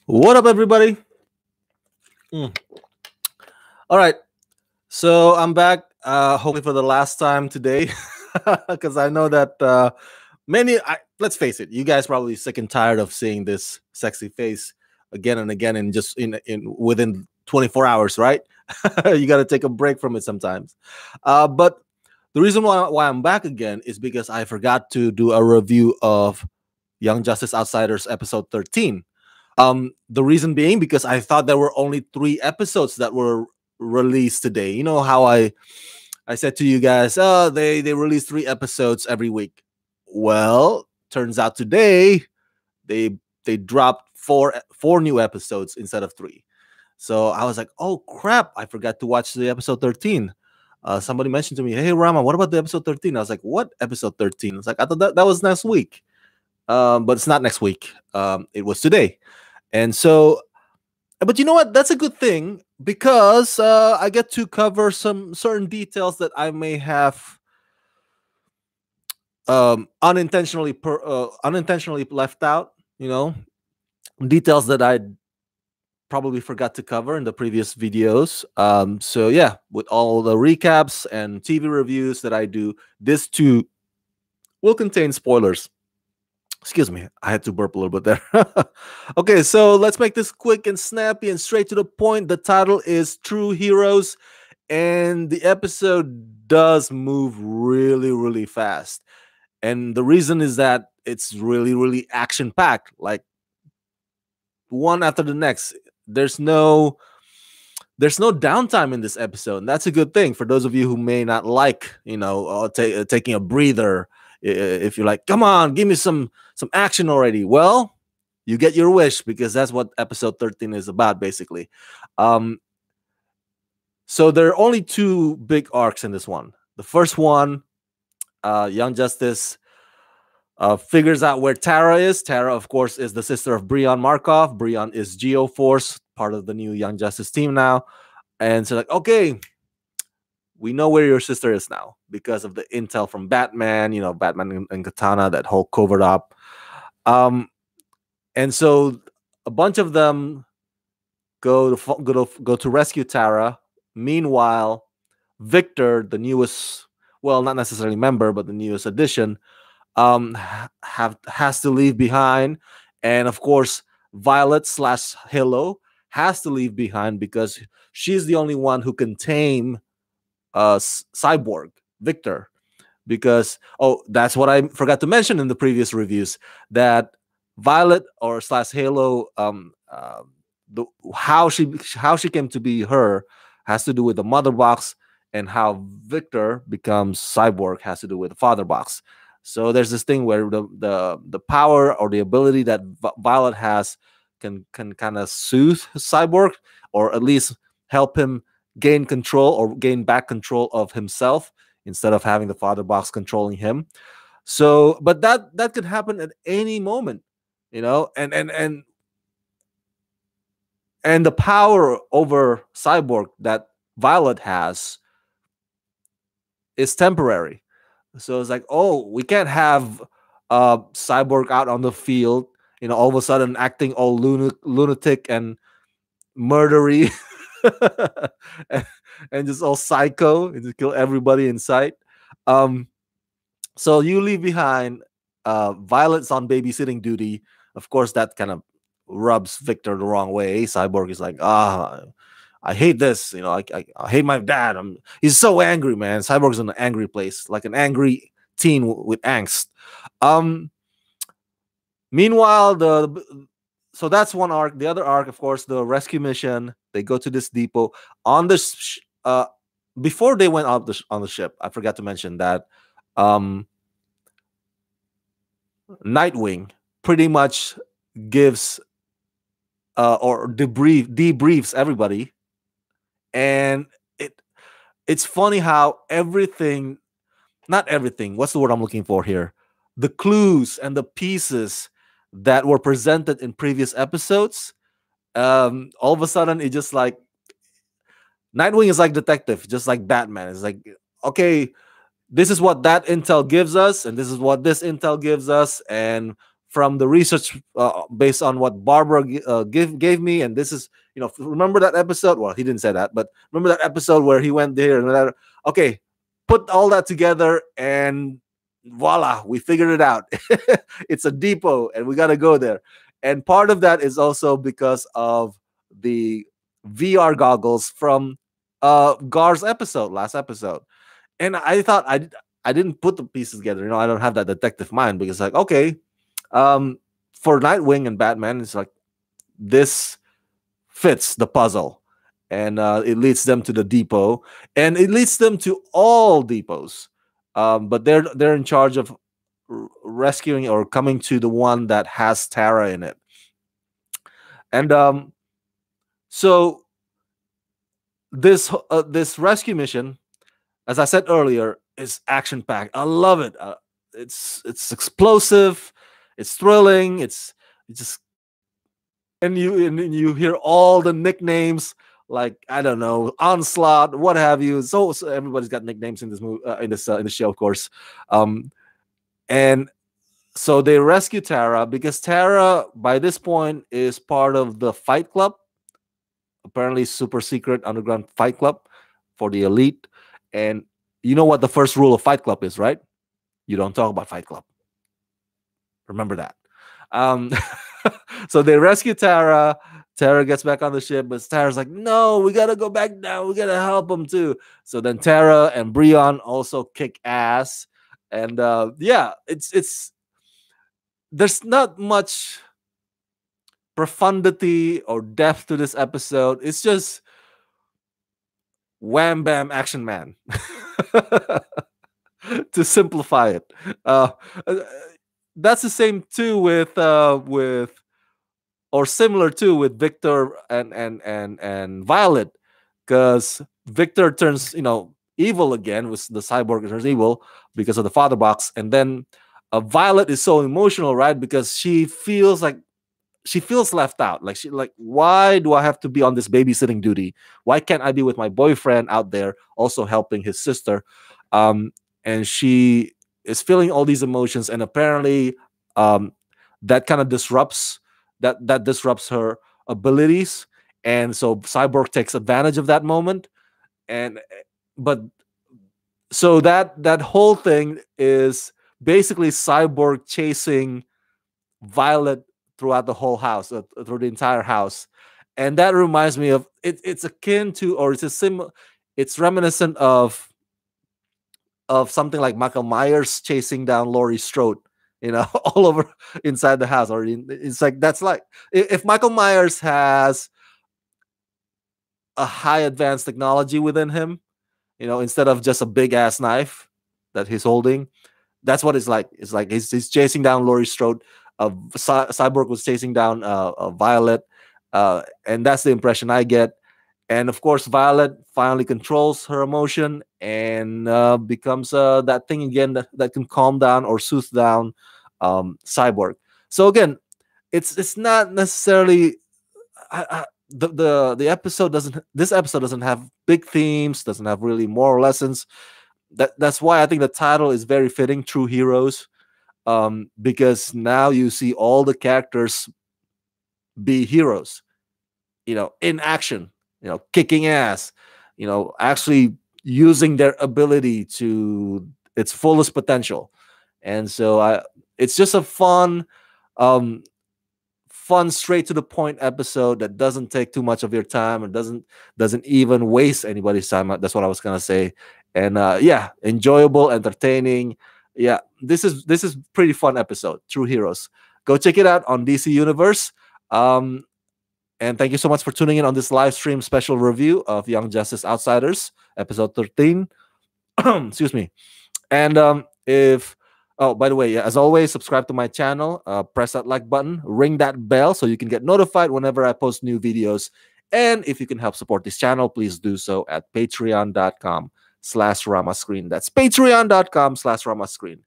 What up, everybody? Mm. All right, so I'm back. Hopefully for the last time today, because I know that let's face it, you guys probably sick and tired of seeing this sexy face again and again, and just in within 24 hours, right? You got to take a break from it sometimes. But the reason why I'm back again is because I forgot to do a review of Young Justice Outsiders episode 13. The reason being because I thought there were only 3 episodes that were released today. You know how I said to you guys, oh, they release 3 episodes every week. Well, turns out today they they dropped four new episodes instead of 3. So I was like, oh crap, I forgot to watch the episode 13. Somebody mentioned to me, hey Rama, what about the episode 13? I was like, what episode 13? It's like, I thought that was next week. But it's not next week. It was today. And so, but you know what? That's a good thing because I get to cover some certain details that I may have unintentionally left out. You know, details that I probably forgot to cover in the previous videos. So yeah, with all the recaps and TV reviews that I do, this too will contain spoilers. Excuse me, I had to burp a little bit there. Okay, so let's make this quick and snappy and straight to the point. The title is True Heroes, and the episode does move really, really fast. And the reason is that it's really, really action packed, like one after the next. There's no downtime in this episode, and that's a good thing for those of you who may not like, taking a breather. If you're like, come on, give me some action already. Well, you get your wish because that's what episode 13 is about, basically. So there are only 2 big arcs in this one. The first one, Young Justice figures out where Tara is. Tara, of course, is the sister of Breon Markov. Breon is Geoforce, part of the new Young Justice team now. And so, like, okay, we know where your sister is now because of the intel from Batman, Batman and Katana, that whole covered up. And so a bunch of them go to rescue Tara. Meanwhile, Victor, the newest, well, not necessarily member, but the newest addition, has to leave behind. And of course, Violet/Halo has to leave behind because she's the only one who can tame Cyborg, Victor. Because, that's what I forgot to mention in the previous reviews, that Violet or/Halo, how she came to be her has to do with the mother box, and how Victor becomes Cyborg has to do with the father box. So there's this thing where the power or the ability that Violet has can kind of soothe Cyborg, or at least help him gain control or gain back control of himself instead of having the father box controlling him. So, but that could happen at any moment, and the power over Cyborg that Violet has is temporary. So it's like, oh, we can't have Cyborg out on the field, all of a sudden acting all lunatic and murdery, and just all psycho and just kill everybody in sight. So you leave behind Violet's on babysitting duty. Of course, that kind of rubs Victor the wrong way. Cyborg is like, I hate this. I hate my dad. He's so angry, man. Cyborg's in an angry place, like an angry teen with angst. Meanwhile, so that's one arc. The other arc, of course, the rescue mission. They go to this depot on this. Before they went on the ship, I forgot to mention that Nightwing pretty much gives or debriefs everybody, and it's funny how not everything. What's the word I'm looking for here? The clues and the pieces that were presented in previous episodes, all of a sudden it just like Nightwing is like detective, just like Batman. It's like, okay, this is what that intel gives us, and this is what this intel gives us, and from the research based on what Barbara gave me, and this is, remember that episode? Well, he didn't say that, but remember that episode where he went there and that. Okay, put all that together, and voila, we figured it out. It's a depot, and we got to go there. And part of that is also because of the VR goggles from Gar's episode, last episode. And I thought I didn't put the pieces together. I don't have that detective mind, because like, okay, for Nightwing and Batman, it's like this fits the puzzle, and it leads them to the depot, and it leads them to all depots. But they're in charge of rescuing or coming to the one that has Tara in it, and so this rescue mission, as I said earlier, is action packed. I love it. It's explosive, it's thrilling, it's just, and you hear all the nicknames, like, I don't know, Onslaught, what have you. So everybody's got nicknames in this movie, in the show, of course. And so they rescue Tara, because Tara by this point is part of the Fight Club, apparently super secret underground Fight Club for the elite. And you know what the first rule of Fight Club is, right? You don't talk about Fight Club. Remember that. Um, so they rescue Tara. Tara gets back on the ship, but Tara's like, no, we gotta go back now. We gotta help them too. So then Tara and Breon also kick ass. And yeah, it's there's not much profundity or depth to this episode. It's just wham bam action man. To simplify it. Uh, that's the same too with, or similar too, with Victor and Violet, because Victor turns evil again, with the cyborg turns evil because of the father box, and then Violet is so emotional, right? Because she feels left out. Like, why do I have to be on this babysitting duty? Why can't I be with my boyfriend out there also helping his sister? And she is feeling all these emotions, and apparently that kind of disrupts her abilities, and so Cyborg takes advantage of that moment. And but so that whole thing is basically Cyborg chasing Violet throughout the whole house, through the entire house. And that reminds me of it's akin to, or it's reminiscent of something like Michael Myers chasing down Laurie Strode, all over inside the house. Or it's like, that's like, if Michael Myers has a high advanced technology within him, instead of just a big ass knife that he's holding, that's what it's like. It's like he's chasing down Laurie Strode. Cyborg was chasing down Violet, and that's the impression I get. And of course, Violet finally controls her emotion and becomes that thing again that can calm down or soothe down Cyborg. So again, it's not necessarily the episode doesn't. This episode doesn't have big themes, doesn't have really moral lessons. That's why I think the title is very fitting, True Heroes, because now you see all the characters be heroes, in action, kicking ass, actually using their ability to its fullest potential. And so it's just a um, fun, straight to the point episode that doesn't take too much of your time and doesn't even waste anybody's time. That's what I was gonna say. And yeah, enjoyable, entertaining. Yeah, this is pretty fun episode. True Heroes. Go check it out on DC Universe. And thank you so much for tuning in on this live stream special review of Young Justice Outsiders, episode 13. Excuse me. And if oh, by the way, yeah, as always, subscribe to my channel, press that like button, ring that bell so you can get notified whenever I post new videos. And if you can help support this channel, please do so at patreon.com/ramascreen. That's patreon.com/ramascreen.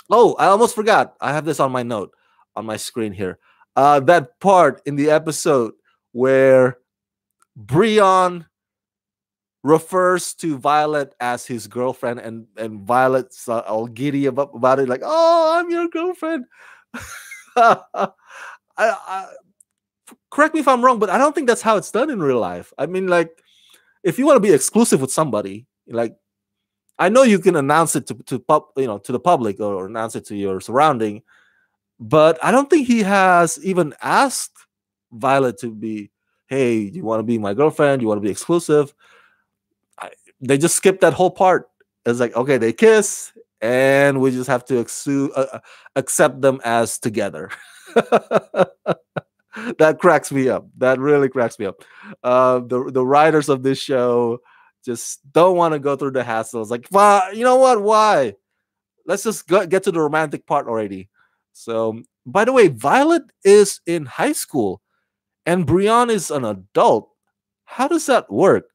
Oh, I almost forgot. I have this on my note on my screen here. That part in the episode where Breon refers to Violet as his girlfriend, and Violet's all giddy about it, like, oh, I'm your girlfriend. I, correct me if I'm wrong, but I don't think that's how it's done in real life. I mean, like, if you want to be exclusive with somebody, like, I know you can announce it to the public, or announce it to your surrounding, but I don't think he has even asked Violet to be, hey, do you want to be my girlfriend? Do you want to be exclusive? I, they just skipped that whole part. It's like, okay, they kiss, and we just have to accept them as together. That cracks me up. That really cracks me up. The writers of this show just don't want to go through the hassle. It's like, you know what? Why? Let's just get to the romantic part already. So, by the way, Violet is in high school, and Brian is an adult. How does that work?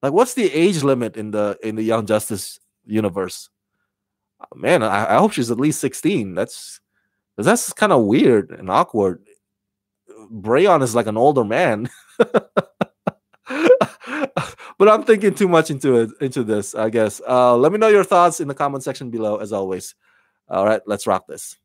Like, what's the age limit in the Young Justice universe? Man, I hope she's at least 16. That's kind of weird and awkward. Brayon is like an older man. But I'm thinking too much into this, I guess. Let me know your thoughts in the comment section below, as always. All right, let's rock this.